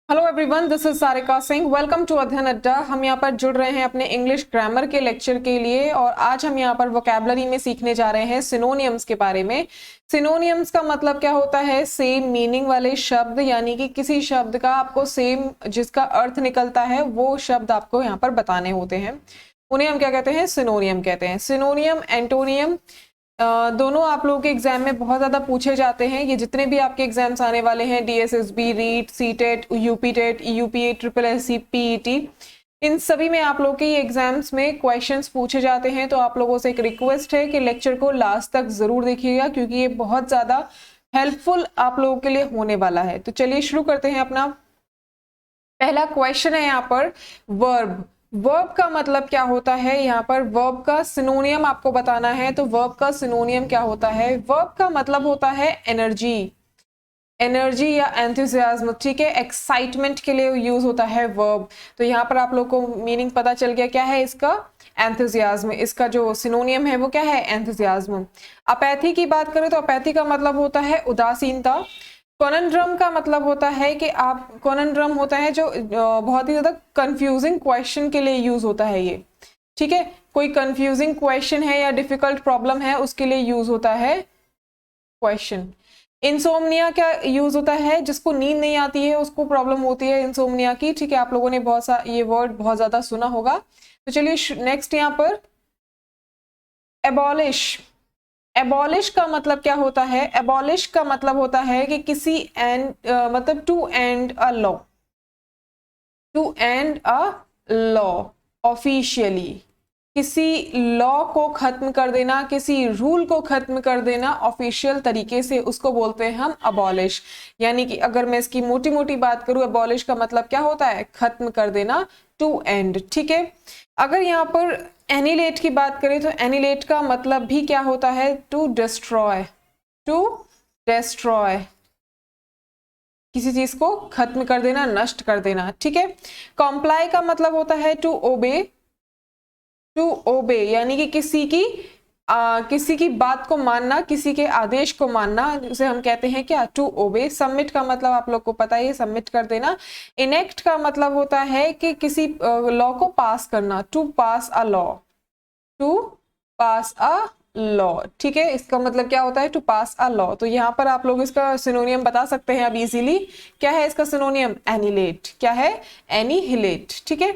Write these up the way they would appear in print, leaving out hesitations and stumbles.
Hello everyone, this is Sarika Singh. Welcome to Adhyayan Adda. हम यहाँ पर जुड़ रहे हैं अपने इंग्लिश ग्रामर के लेक्चर के लिए और आज हम यहाँ पर वोकैबुलरी में सीखने जा रहे हैं सिनोनियम्स के बारे में। सिनोनियम्स का मतलब क्या होता है? सेम मीनिंग वाले शब्द, यानी कि किसी शब्द का आपको सेम जिसका अर्थ निकलता है वो शब्द आपको यहाँ पर बताने होते हैं। उन्हें हम क्या कहते हैं? सिनोनियम कहते हैं। सिनोनियम, एंटोनियम दोनों आप लोगों के एग्जाम में बहुत ज्यादा पूछे जाते हैं। ये जितने भी आपके एग्जाम्स आने वाले हैं, DSSB, REET, CTET, UPTET, UPA, triple SC, PET, इन सभी में आप लोगों के एग्जाम्स में क्वेश्चंस पूछे जाते हैं। तो आप लोगों से एक रिक्वेस्ट है कि लेक्चर को लास्ट तक जरूर देखिएगा, क्योंकि ये बहुत ज्यादा हेल्पफुल आप लोगों के लिए होने वाला है। तो चलिए शुरू करते हैं। अपना पहला क्वेश्चन है यहाँ पर वर्ब। वर्ब का मतलब क्या होता है? यहाँ पर वर्ब का सिनोनियम आपको बताना है। तो वर्ब का सिनोनियम क्या होता है? वर्ब का मतलब होता है एनर्जी, एनर्जी या एंथुसियाज्म। ठीक है, एक्साइटमेंट के लिए यूज होता है वर्ब। तो यहाँ पर आप लोग को मीनिंग पता चल गया क्या है इसका? एंथुसियाज्म। इसका जो सिनोनियम है वो क्या है? एंथुसियाज्म। अपैथी की बात करें तो अपैथी का मतलब होता है उदासीनता। कॉनन्ड्रम का मतलब होता है कि आप, कॉनन्ड्रम होता है जो बहुत ही ज्यादा कंफ्यूजिंग क्वेश्चन के लिए यूज होता है ये। ठीक है, कोई कंफ्यूजिंग क्वेश्चन है या डिफिकल्ट प्रॉब्लम है उसके लिए यूज होता है क्वेश्चन। इंसोम्निया क्या यूज होता है? जिसको नींद नहीं आती है उसको प्रॉब्लम होती है इंसोम्निया की। ठीक है, आप लोगों ने बहुत सा ये वर्ड बहुत ज्यादा सुना होगा। तो चलिए नेक्स्ट यहाँ पर एबॉलिश। एबॉलिश का मतलब क्या होता है? एबॉलिश का मतलब होता है कि किसी एंड मतलब to end a law, to end a law officially, किसी लॉ को खत्म कर देना, किसी रूल को खत्म कर देना ऑफिशियल तरीके से, उसको बोलते हैं हम अबॉलिश। यानी कि अगर मैं इसकी मोटी मोटी बात करूं, अबॉलिश का मतलब क्या होता है? खत्म कर देना, टू एंड। ठीक है, अगर यहाँ पर एनिलेट की बात करें तो एनिलेट का मतलब भी क्या होता है? टू डिस्ट्रॉय, टू डिस्ट्रॉय, किसी चीज को खत्म कर देना, नष्ट कर देना। ठीक है, कॉम्प्लाई का मतलब होता है टू ओबे, टू ओबे यानी कि किसी की बात को मानना, किसी के आदेश को मानना, उसे हम कहते हैं क्या? To obey. सबमिट का मतलब आप लोग को पता है, सबमिट कर देना। इनेक्ट का मतलब होता है कि किसी लॉ को पास करना, to pass a law, to pass a law. ठीक है, इसका मतलब क्या होता है? To pass a law. तो यहाँ पर आप लोग इसका सिनोनियम बता सकते हैं अब इजीली। क्या है इसका सिनोनियम? एनिलेट। क्या है? एनिहिलेट। ठीक है,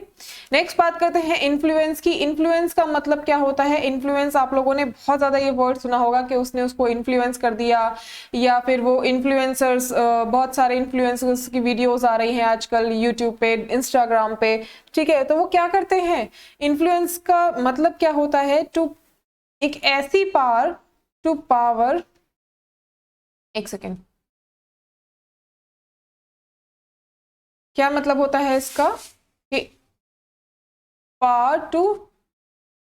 नेक्स्ट बात करते हैं इन्फ्लुएंस की। इन्फ्लुएंस का मतलब क्या होता है? इन्फ्लुएंस आप लोगों ने बहुत ज्यादा ये वर्ड सुना होगा कि उसने उसको इन्फ्लुएंस कर दिया, या फिर वो इन्फ्लुएंसर्स, बहुत सारे इन्फ्लुएंसर्स की वीडियोस आ रही हैं आजकल यूट्यूब पे, इंस्टाग्राम पे। ठीक है, तो वो क्या करते हैं? इन्फ्लुएंस का मतलब क्या होता है? टू, एक ऐसी पावर, टू पावर, एक सेकेंड, क्या मतलब होता है इसका? कि पावर टू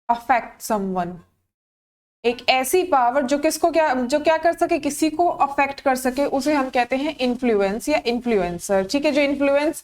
अफेक्ट समवन, एक ऐसी पावर जो किसको क्या, जो क्या कर सके? किसी को अफेक्ट कर सके, उसे हम कहते हैं इन्फ्लुएंस या इन्फ्लुएंसर। ठीक है, जो इन्फ्लुएंस,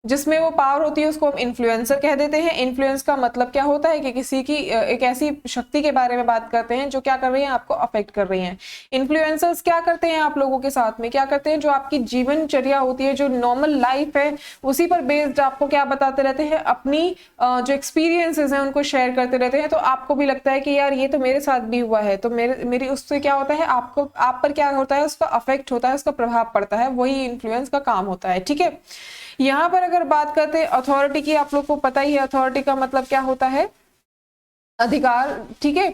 जिसमें वो पावर होती है उसको हम इन्फ्लुएंसर कह देते हैं। इन्फ्लुएंस का मतलब क्या होता है? कि किसी की एक ऐसी शक्ति के बारे में बात करते हैं जो क्या कर रही है? आपको अफेक्ट कर रही हैं। इन्फ्लुएंसर्स क्या करते हैं आप लोगों के साथ में? क्या करते हैं? जो आपकी जीवनचर्या होती है, जो नॉर्मल लाइफ है, उसी पर बेस्ड आपको क्या बताते रहते हैं? अपनी जो एक्सपीरियंसेस हैं उनको शेयर करते रहते हैं। तो आपको भी लगता है कि यार ये तो मेरे साथ भी हुआ है, तो मेरी उससे क्या होता है? आपको, आप पर क्या होता है? उसका अफेक्ट होता है, उसका प्रभाव पड़ता है। वही इन्फ्लुएंस का काम होता है। ठीक है, यहाँ पर अगर बात करते हैं अथॉरिटी की, आप लोग को पता ही है अथॉरिटी का मतलब क्या होता है? अधिकार। ठीक है,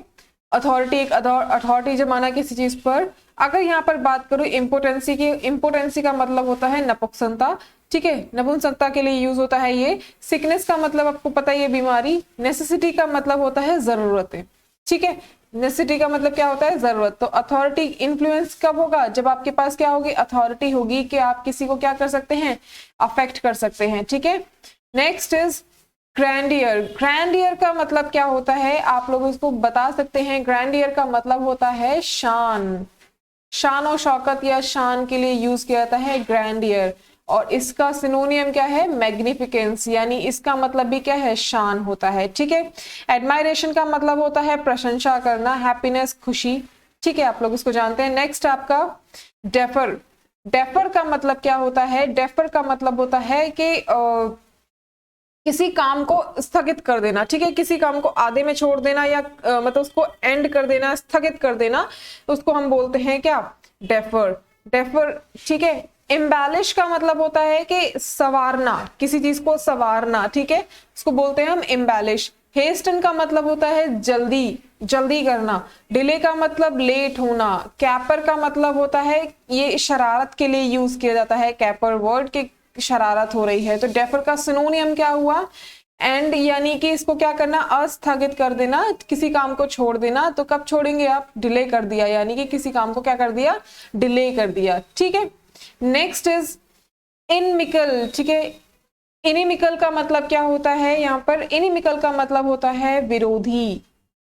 अथॉरिटी, एक अथॉरिटी जमाना किसी चीज पर। अगर यहाँ पर बात करूं इम्पोर्टेंसी की, इम्पोर्टेंसी का मतलब होता है नपुंसकता। ठीक है, नपुंसकता के लिए यूज होता है ये। सिकनेस का मतलब आपको पता ही है, बीमारी। नेसेसिटी का मतलब होता है जरूरतें। ठीक है, नेसेसिटी का मतलब क्या होता है? जरूरत। तो अथॉरिटी, इन्फ्लुएंस कब होगा? जब आपके पास क्या होगी? अथॉरिटी होगी कि आप किसी को क्या कर सकते हैं? अफेक्ट कर सकते हैं। ठीक है, नेक्स्ट इज ग्रैंडियर। ग्रैंडियर का मतलब क्या होता है? आप लोग इसको बता सकते हैं। ग्रैंडियर का मतलब होता है शान, शान और शौकत या शान के लिए यूज किया जाता है ग्रैंडियर। और इसका सिनोनियम क्या है? मैग्निफिकेंस, यानी इसका मतलब भी क्या है? शान होता है। ठीक है, एडमायरेशन का मतलब होता है प्रशंसा करना, हैप्पीनेस, खुशी। ठीक है, आप लोग इसको जानते हैं। नेक्स्ट आपका डेफर। डेफर का मतलब क्या होता है? डेफर का मतलब होता है कि किसी काम को स्थगित कर देना, ठीक है, किसी काम को आधे में छोड़ देना या मतलब उसको एंड कर देना, स्थगित कर देना, तो उसको हम बोलते हैं क्या? डेफर। डेफर, ठीक है। एम्बेलिश का मतलब होता है कि संवारना, किसी चीज को संवारना, ठीक है, उसको बोलते हैं हम एम्बेलिश। हेस्टन का मतलब होता है जल्दी, जल्दी करना। डिले का मतलब लेट होना। कैपर का मतलब होता है, ये शरारत के लिए यूज किया जाता है, कैपर वर्ड के शरारत हो रही है। तो डेफर का सिनोनियम क्या हुआ? एंड, यानी कि इसको क्या करना? अस्थगित कर देना, किसी काम को छोड़ देना। तो कब छोड़ेंगे आप? डिले कर दिया, यानी कि किसी काम को क्या कर दिया? डिले कर दिया, ठीक है। नेक्स्ट इज इनमिकल, ठीक है। इनिमिकल का मतलब क्या होता है? यहाँ पर इनिमिकल का मतलब होता है विरोधी।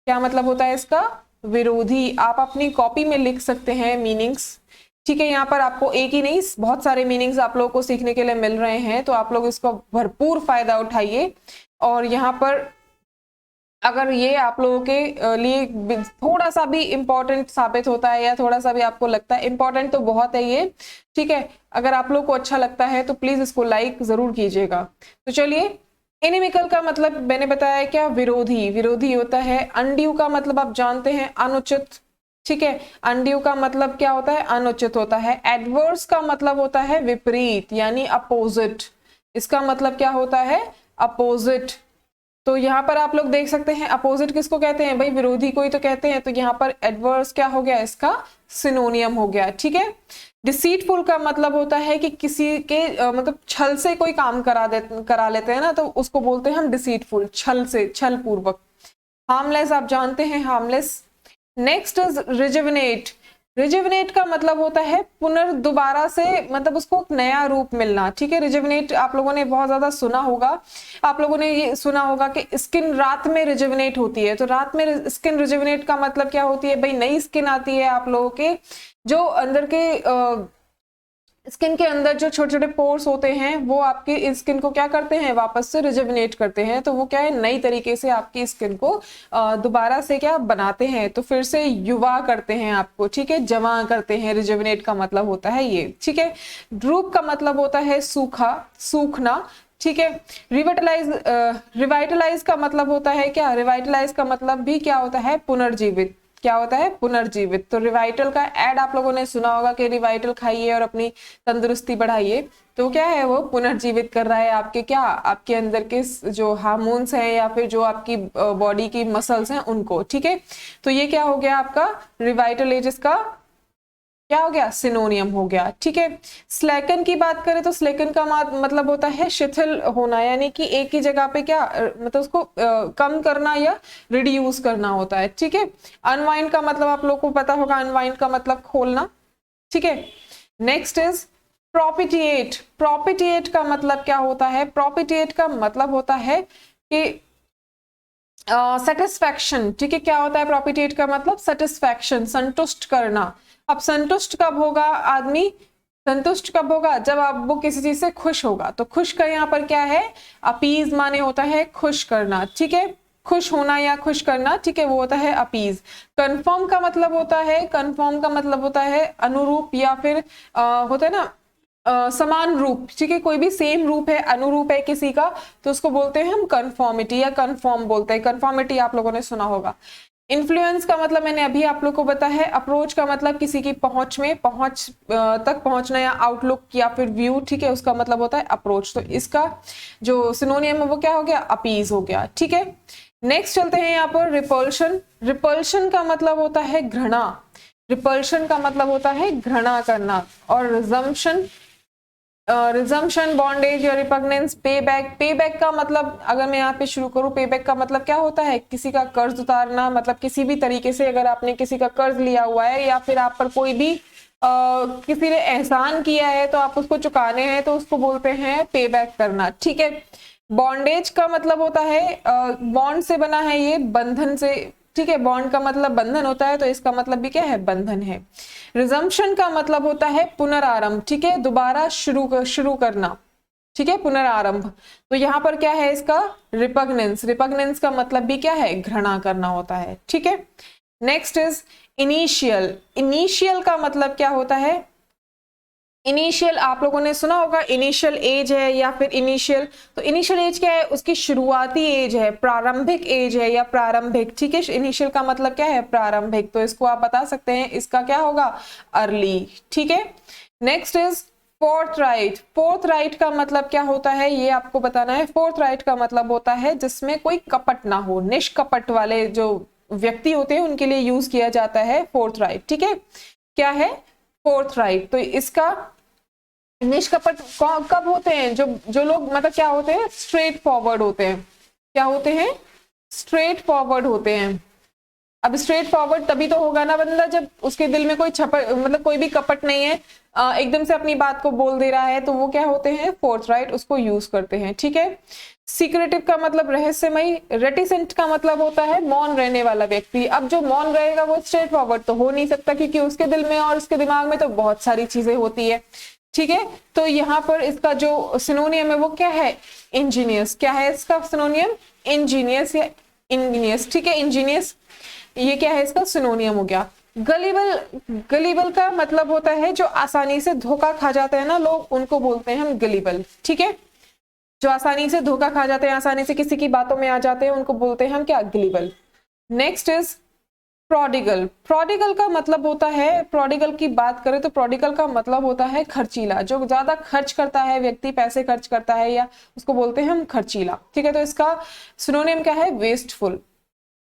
क्या मतलब होता है इसका? विरोधी। आप अपनी कॉपी में लिख सकते हैं मीनिंग्स, ठीक है। यहाँ पर आपको एक ही नहीं, बहुत सारे मीनिंग्स आप लोगों को सीखने के लिए मिल रहे हैं, तो आप लोग इसको भरपूर फायदा उठाइए। और यहाँ पर अगर ये आप लोगों के लिए थोड़ा सा भी इंपॉर्टेंट साबित होता है या थोड़ा सा भी आपको लगता है, इंपॉर्टेंट तो बहुत है ये, ठीक है, अगर आप लोग को अच्छा लगता है तो प्लीज इसको लाइक जरूर कीजिएगा। तो चलिए, इनिमिकल का मतलब मैंने बताया क्या? विरोधी। विरोधी होता है। अनड्यू का मतलब आप जानते हैं, अनुचित, ठीक है। अनड्यू का मतलब क्या होता है? अनुचित होता है। एडवर्स का मतलब होता है विपरीत, यानी अपोजिट। इसका मतलब क्या होता है? अपोजिट। तो यहाँ पर आप लोग देख सकते हैं, अपोजिट किसको कहते हैं भाई? विरोधी को ही तो कहते हैं। तो यहाँ पर एडवर्स क्या हो गया? इसका सिनोनियम हो गया, ठीक है। डिसीटफुल का मतलब होता है कि किसी के मतलब छल से कोई काम करा लेते हैं ना, तो उसको बोलते हैं हम डिसीटफुल, छल से, छल पूर्वक। हार्मलेस आप जानते हैं, harmless. Next is rejuvenate. Rejuvenate का मतलब होता है दोबारा से, मतलब उसको एक नया रूप मिलना, ठीक है। रिजुविनेट आप लोगों ने बहुत ज्यादा सुना होगा, आप लोगों ने ये सुना होगा कि स्किन रात में रिजुविनेट होती है। तो रात में स्किन रिजुविनेट का मतलब क्या होती है भाई? नई स्किन आती है आप लोगों के, जो अंदर के स्किन के अंदर जो छोटे छोटे पोर्स होते हैं, वो आपकी स्किन को क्या करते हैं? वापस से रिजुविनेट करते हैं। तो वो क्या है? नई तरीके से आपकी स्किन को दोबारा से क्या बनाते हैं, तो फिर से युवा करते हैं आपको, ठीक है, जवां करते हैं। रिजुविनेट का मतलब होता है ये, ठीक है। ड्रूप का मतलब होता है सूखा, सूखना, ठीक है। रिवाइटलाइज का मतलब होता है क्या? रिवाइटलाइज का मतलब भी क्या होता है? पुनर्जीवित। क्या होता है? पुनर्जीवित। तो रिवाइटल का एड आप लोगों ने सुना होगा कि रिवाइटल खाइए और अपनी तंदुरुस्ती बढ़ाइए। तो क्या है? वो पुनर्जीवित कर रहा है आपके क्या? आपके अंदर के जो हार्मोन्स हैं या फिर जो आपकी बॉडी की मसल्स हैं उनको, ठीक है। तो ये क्या हो गया आपका? रिवाइटल एजेस का क्या हो गया? सिनोनियम हो गया, ठीक है। स्लैकन की बात करें तो स्लैकन का मतलब होता है शिथिल होना, यानी कि एक ही जगह पे क्या मतलब उसको कम करना या रिड्यूस करना होता है, ठीक है। अनवाइंड का मतलब आप लोग को पता होगा, अनवाइंड का मतलब खोलना, ठीक है। Next is propitiate. प्रोपिटिएट का मतलब क्या होता है? प्रोपिटिएट का मतलब होता है कि सेटिस्फैक्शन, ठीक है। क्या होता है प्रोपिटिएट का मतलब? सेटिस्फैक्शन, संतुष्ट करना। अब संतुष्ट कब होगा आदमी? संतुष्ट कब होगा? जब आप वो किसी चीज से खुश होगा। तो खुश का यहाँ पर क्या है? अपीज माने होता है खुश करना, ठीक है, खुश होना या खुश करना, ठीक है, वो होता है अपीज। कंफर्म का मतलब होता है, कंफर्म का मतलब होता है अनुरूप या फिर होता है ना समान रूप, ठीक है, कोई भी सेम रूप है, अनुरूप है किसी का, तो उसको बोलते हैं हम कंफर्मिटी या कंफर्म बोलते हैं। कंफर्मिटी आप लोगों ने सुना होगा। इन्फ्लुएंस का मतलब मैंने अभी आप लोग को बताया है। अप्रोच का मतलब किसी की पहुंच में, पहुंच तक पहुंचना या आउटलुक या फिर व्यू, ठीक है, उसका मतलब होता है अप्रोच। तो इसका जो सिनोनियम है वो क्या हो गया? अपीज हो गया, ठीक है। नेक्स्ट चलते हैं यहाँ पर रिपल्शन। रिपल्शन का मतलब होता है घृणा। रिपल्शन का मतलब होता है घृणा करना। और रिजम्पशन, रिजम्पशन, बॉन्डेज या रिपग्नेंस, पे बैक। पे बैक का मतलब अगर मैं यहाँ पे शुरू करूँ, पे बैक का मतलब क्या होता है? किसी का कर्ज उतारना, मतलब किसी भी तरीके से अगर आपने किसी का कर्ज लिया हुआ है या फिर आप पर कोई भी किसी ने एहसान किया है तो आप उसको चुकाने हैं, तो उसको बोलते हैं पे बैक करना, ठीक है। बॉन्डेज का मतलब होता है बॉन्ड से बना है, ये बंधन से, ठीक है, बॉन्ड का मतलब बंधन होता है, तो इसका मतलब भी क्या है? बंधन है। रिजम्पशन का मतलब होता है पुनरारंभ, ठीक है, दोबारा शुरू करना, ठीक है, पुनरारंभ। तो यहाँ पर क्या है इसका? रिपग्नेंस। रिपग्नेंस का मतलब भी क्या है? घृणा करना होता है, ठीक है। Next is initial. इनिशियल का मतलब क्या होता है? इनिशियल आप लोगों ने सुना होगा, इनिशियल एज है या फिर इनिशियल, तो इनिशियल एज क्या है, उसकी शुरुआती एज है, प्रारंभिक एज है या प्रारंभिक, ठीक है। इनिशियल का मतलब क्या है, प्रारंभिक, तो इसको आप बता सकते हैं, इसका क्या होगा, अर्ली, ठीक है। Next is fourth right. Fourth right का मतलब क्या होता है, ये आपको बताना है। फोर्थ राइट का मतलब होता है जिसमें कोई कपट ना हो, निष्कपट वाले जो व्यक्ति होते हैं उनके लिए यूज किया जाता है फोर्थ राइट, ठीक है। क्या है, फोर्थ राइट। तो इसका निष्कपट कब होते हैं, जो लोग मतलब क्या होते हैं, स्ट्रेट फॉरवर्ड होते हैं। क्या होते हैं, स्ट्रेट फॉरवर्ड होते हैं। अब स्ट्रेट फॉरवर्ड तभी तो होगा ना बंदा जब उसके दिल में कोई मतलब कोई भी कपट नहीं है, एकदम से अपनी बात को बोल दे रहा है, तो वो क्या होते हैं, फोर्थ राइट, उसको यूज करते हैं, ठीक है। सीक्रेटिव का मतलब रहस्यमयी। रेटिसेंट का मतलब होता है मौन रहने वाला व्यक्ति। अब जो मौन रहेगा वो स्ट्रेट फॉरवर्ड तो हो नहीं सकता, क्योंकि उसके दिल में और उसके दिमाग में तो बहुत सारी चीजें होती है, ठीक है। तो यहाँ पर इसका जो सिनोनियम है वो क्या है, इंजीनियस। क्या है इसका सिनोनियम, इंजीनियस या इंजीनियस, ठीक है, इंजीनियस, ये क्या है इसका सिनोनियम हो गया। गलीबल, गलीबल का मतलब होता है जो आसानी से धोखा खा जाते हैं ना लोग, उनको बोलते हैं हम गलीबल, ठीक है। जो आसानी से धोखा खा जाते हैं, आसानी से किसी की बातों में आ जाते हैं, उनको बोलते हैं हम क्या, gullible. Next is prodigal. Prodigal का मतलब होता है, प्रोडिगल की बात करें तो प्रोडिगल का मतलब होता है खर्चीला, जो ज्यादा खर्च करता है व्यक्ति, पैसे खर्च करता है, या उसको बोलते हैं हम खर्चीला, ठीक है। तो इसका सिनोनियम क्या है, वेस्टफुल,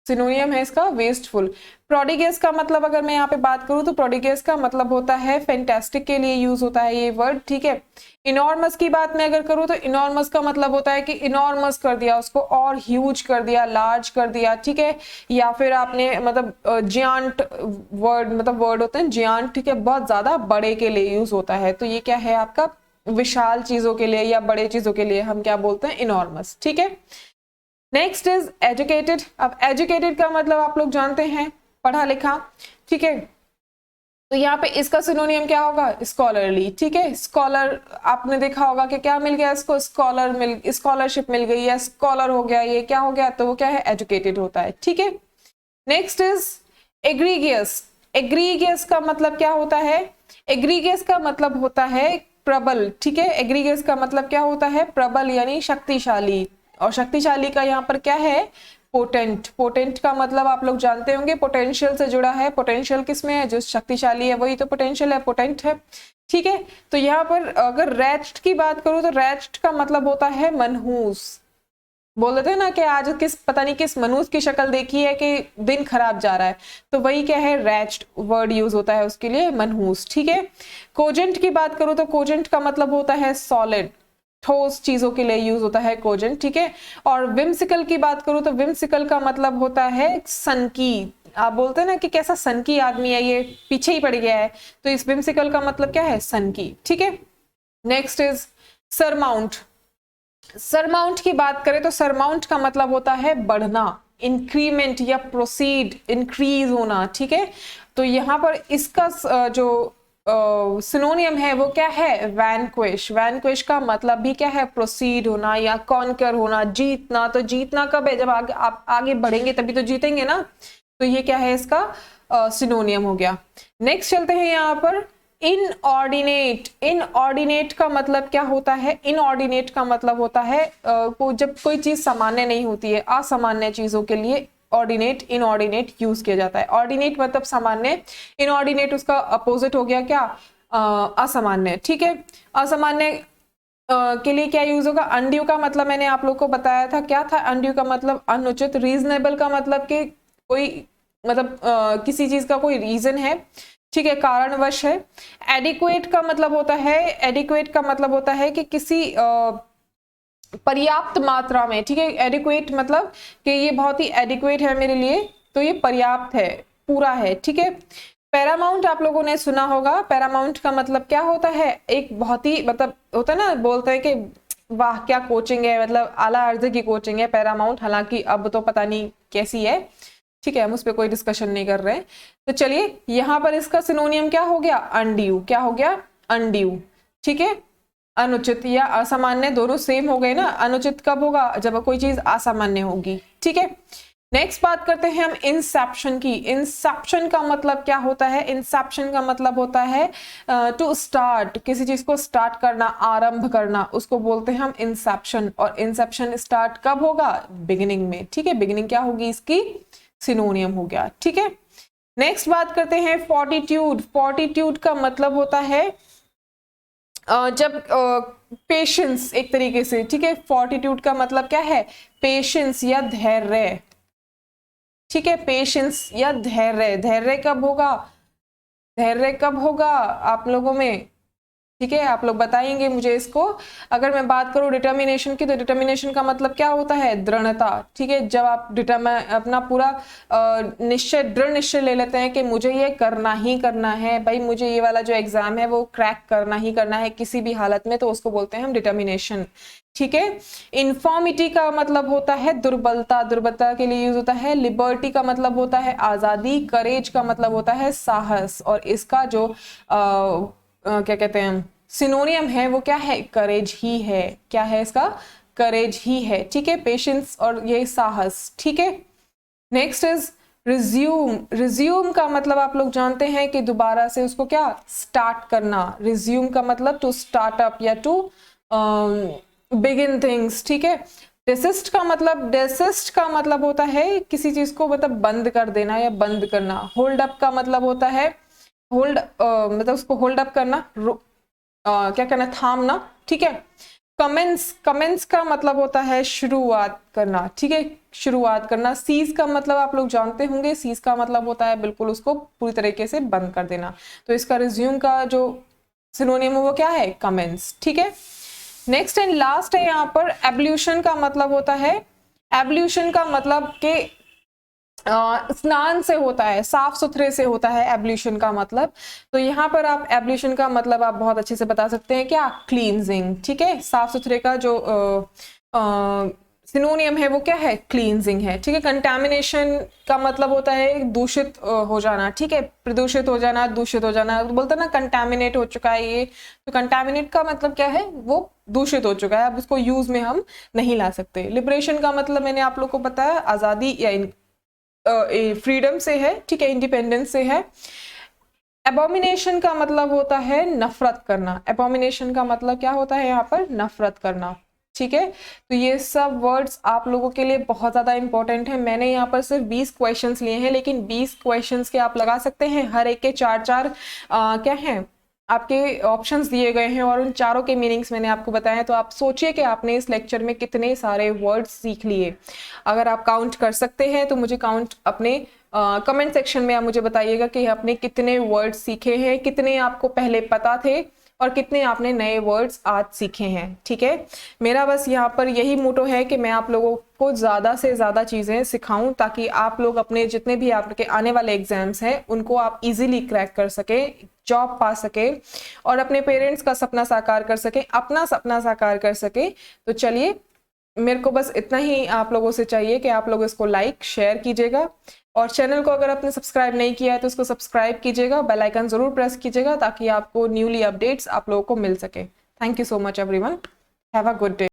सिनोनियम है इसका वेस्टफुल। प्रोडिगस का मतलब अगर मैं यहाँ पे बात करूं तो प्रोडिगस का मतलब होता है फैंटास्टिक, के लिए यूज होता है ये वर्ड, ठीक है। इनॉर्मस की बात मैं अगर करूं तो इनॉर्मस का मतलब होता है कि इनॉर्मस कर दिया उसको, और ह्यूज कर दिया, लार्ज कर दिया, ठीक है। या फिर आपने मतलब जियांट वर्ड, मतलब वर्ड होते हैं जियांट, ठीक है, बहुत ज्यादा बड़े के लिए यूज होता है। तो ये क्या है आपका, विशाल चीजों के लिए या बड़े चीजों के लिए हम क्या बोलते हैं, इनॉर्मस, ठीक है। Next is educated. अब एजुकेटेड का मतलब आप लोग जानते हैं, पढ़ा लिखा, ठीक है। तो यहाँ पे इसका सिनोनियम क्या होगा, स्कॉलरली, ठीक है। स्कॉलर आपने देखा होगा कि क्या मिल गया इसको, स्कॉलरशिप मिल गई या स्कॉलर हो गया, ये क्या हो गया, तो वो क्या है, एजुकेटेड होता है, ठीक है। Next is egregious. एग्रीगियस का मतलब क्या होता है, एग्रीगियस का मतलब होता है प्रबल, ठीक है। एग्रीगियस का मतलब क्या होता है, प्रबल यानी शक्तिशाली, और शक्तिशाली का यहाँ पर क्या है, पोटेंट। पोटेंट का मतलब आप लोग जानते होंगे, पोटेंशियल से जुड़ा है। पोटेंशियल किसमें है, जो शक्तिशाली है वही तो पोटेंशियल है, पोटेंट है, ठीक है। तो यहाँ पर अगर रैच्ड की बात करूं तो रैच्ड का मतलब होता है मनहूस। बोल देते हैं ना कि आज पता नहीं किस मनहूस की शक्ल देखी है कि दिन खराब जा रहा है, तो वही क्या है, रैच्ड वर्ड यूज होता है उसके लिए, मनहूस, ठीक है। कोजेंट की बात करूं तो कोजेंट का मतलब होता है सॉलिड, ठोस चीजों के लिए यूज होता है कोजेंट, ठीक है। और विम्सिकल की बात करूं तो विम्सिकल का मतलब होता है सनकी। आप बोलते हैं ना कि कैसा सनकी आदमी है, ये पीछे ही पड़ गया है, तो इस विम्सिकल का मतलब क्या है, सनकी, ठीक है। Next is surmount. सरमाउंट की बात करें तो सरमाउंट का मतलब होता है बढ़ना, इंक्रीमेंट या प्रोसीड, इंक्रीज होना, ठीक है। तो यहाँ पर इसका जो सिनोनियम है वो क्या है, वैनक्विश। वैनक्विश का मतलब भी क्या है, प्रोसीड होना या कॉन्कर होना, जीतना। तो जीतना कब है, जब आगे आप आगे बढ़ेंगे तभी तो जीतेंगे ना, तो ये क्या है इसका सिनोनियम हो गया। नेक्स्ट चलते हैं यहाँ पर इनऑर्डिनेट। इनऑर्डिनेट का मतलब क्या होता है, इनऑर्डिनेट का मतलब होता है जब कोई चीज सामान्य नहीं होती है, असामान्य चीजों के लिए ऑर्डिनेट, इनऑर्डिनेट यूज किया जाता है। ऑर्डिनेट मतलब सामान्य, इनऑर्डिनेट उसका अपोजिट हो गया क्या, असामान्य, ठीक है। असामान्य के लिए क्या यूज होगा, अनड्यू का मतलब मैंने आप लोग को बताया था, क्या था अनड्यू का मतलब, अनुचित। रीजनेबल का मतलब कि कोई मतलब किसी चीज का कोई रीजन है, ठीक है, कारणवश है। एडिक्वेट का मतलब होता है, एडिक्वेट का मतलब होता है कि किसी पर्याप्त मात्रा में, ठीक है। एडिक्वेट मतलब कि ये बहुत ही एडिक्वेट है मेरे लिए, तो ये पर्याप्त है, पूरा है, ठीक है। पैरामाउंट आप लोगों ने सुना होगा। पैरामाउंट का मतलब क्या होता है, एक बहुत ही मतलब होता है ना, बोलते हैं कि वाह क्या कोचिंग है, मतलब आला अर्ज की कोचिंग है पैरामाउंट, हालांकि अब तो पता नहीं कैसी है, ठीक है, हम उस पर कोई डिस्कशन नहीं कर रहे हैं। तो चलिए यहाँ पर इसका सिनोनियम क्या हो गया, अनड्यू। क्या हो गया, अनड्यू, ठीक है। अनुचित या असामान्य दोनों सेम हो गए ना। अनुचित कब होगा, जब कोई चीज असामान्य होगी, ठीक है। नेक्स्ट बात करते हैं हम इंसेप्शन की। इंसेप्शन का मतलब क्या होता है? इंसेप्शन का मतलब होता है टू स्टार्ट, किसी चीज को स्टार्ट करना, आरंभ करना, उसको बोलते हैं हम इंसेप्शन। और इंसेप्शन स्टार्ट कब होगा? बिगिनिंग में। ठीक है, बिगिनिंग क्या होगी इसकी? सिनोनियम हो गया। ठीक है, नेक्स्ट बात करते हैं फोर्टिट्यूड। फोर्टिट्यूड का मतलब होता है जब पेशेंस एक तरीके से। ठीक है, फोर्टिट्यूड का मतलब क्या है? पेशेंस या धैर्य। ठीक है, पेशेंस या धैर्य। धैर्य कब होगा? धैर्य कब होगा आप लोगों में? ठीक है, आप लोग बताएंगे मुझे इसको। अगर मैं बात करूं डिटर्मिनेशन की, तो डिटर्मिनेशन का मतलब क्या होता है? दृढ़ता। ठीक है, जब आप अपना पूरा निश्चय, दृढ़ निश्चय ले लेते हैं कि मुझे ये करना ही करना है, भाई मुझे ये वाला जो एग्जाम है वो क्रैक करना ही करना है किसी भी हालत में, तो उसको बोलते हैं हम डिटर्मिनेशन। ठीक है, इन्फॉर्मिटी का मतलब होता है दुर्बलता, दुर्बलता के लिए यूज होता है। लिबर्टी का मतलब होता है आजादी। करेज का मतलब होता है साहस। और इसका जो क्या कहते हैं सिनोनियम है वो क्या है? करेज ही है। क्या है इसका? करेज ही है। ठीक है, पेशेंस और ये साहस। ठीक है, नेक्स्ट इज रिज्यूम। रिज्यूम का मतलब आप लोग जानते हैं कि दोबारा से उसको क्या? स्टार्ट करना। रिज्यूम का मतलब टू स्टार्ट अप या टू बिगिन थिंग्स। ठीक है, डेसिस्ट का मतलब होता है किसी चीज को मतलब बंद कर देना या बंद करना। होल्ड अप का मतलब होता है मतलब उसको होल्ड अप करना, क्या करना? थामना। ठीक है, कमेंस का मतलब होता है शुरुआत करना। ठीक है, शुरुआत करना। सीज का मतलब आप लोग जानते होंगे, सीज का मतलब होता है बिल्कुल उसको पूरी तरीके से बंद कर देना। तो इसका रिज्यूम का जो सिनोनिम है वो क्या है? कमेंस। ठीक है, नेक्स्ट एंड लास्ट है यहाँ पर एब्ल्यूशन का मतलब होता है। एब्ल्यूशन का मतलब के स्नान से होता है, साफ सुथरे से होता है एब्ल्यूशन का मतलब। तो यहाँ पर आप एब्ल्यूशन का मतलब आप बहुत अच्छे से बता सकते हैं क्या? क्लींजिंग। ठीक है, साफ सुथरे का जो सिनोनियम है वो क्या है? क्लींजिंग है। ठीक है, कंटामिनेशन का मतलब होता है दूषित हो जाना। ठीक है, प्रदूषित हो जाना, दूषित हो जाना। बोलते हैं ना कंटामिनेट हो चुका है ये, तो कंटामिनेट का मतलब क्या है? वो दूषित हो चुका है, अब उसको यूज में हम नहीं ला सकते। लिबरेशन का मतलब मैंने आप लोग को बताया आजादी या फ्रीडम से है। ठीक है, इंडिपेंडेंस से है। एबोमिनेशन का मतलब होता है नफरत करना। एबोमिनेशन का मतलब क्या होता है यहाँ पर? नफरत करना। ठीक है, तो ये सब वर्ड्स आप लोगों के लिए बहुत ज्यादा इंपॉर्टेंट है। मैंने यहाँ पर सिर्फ 20 क्वेश्चंस लिए हैं, लेकिन 20 क्वेश्चंस के आप लगा सकते हैं। हर एक के 4-4 क्या है आपके ऑप्शंस दिए गए हैं और उन चारों के मीनिंग्स मैंने आपको बताया। तो आप सोचिए कि आपने इस लेक्चर में कितने सारे वर्ड्स सीख लिए। अगर आप काउंट कर सकते हैं तो मुझे काउंट अपने कमेंट सेक्शन में आप मुझे बताइएगा कि आपने कितने वर्ड्स सीखे हैं, कितने आपको पहले पता थे और कितने आपने नए वर्ड्स आज सीखे हैं। ठीक है, मेरा बस यहाँ पर यही मोटो है कि मैं आप लोगों को ज़्यादा से ज़्यादा चीज़ें सिखाऊं ताकि आप लोग अपने जितने भी आपके आने वाले एग्जाम्स हैं उनको आप इजीली क्रैक कर सके, जॉब पा सके और अपने पेरेंट्स का सपना साकार कर सके, अपना सपना साकार कर सके। तो चलिए, मेरे को बस इतना ही आप लोगों से चाहिए कि आप लोग इसको लाइक शेयर कीजिएगा और चैनल को अगर आपने सब्सक्राइब नहीं किया है तो इसको सब्सक्राइब कीजिएगा, बेल आइकन जरूर प्रेस कीजिएगा ताकि आपको न्यूली अपडेट्स आप लोगों को मिल सके। Thank you so much everyone, have a good day.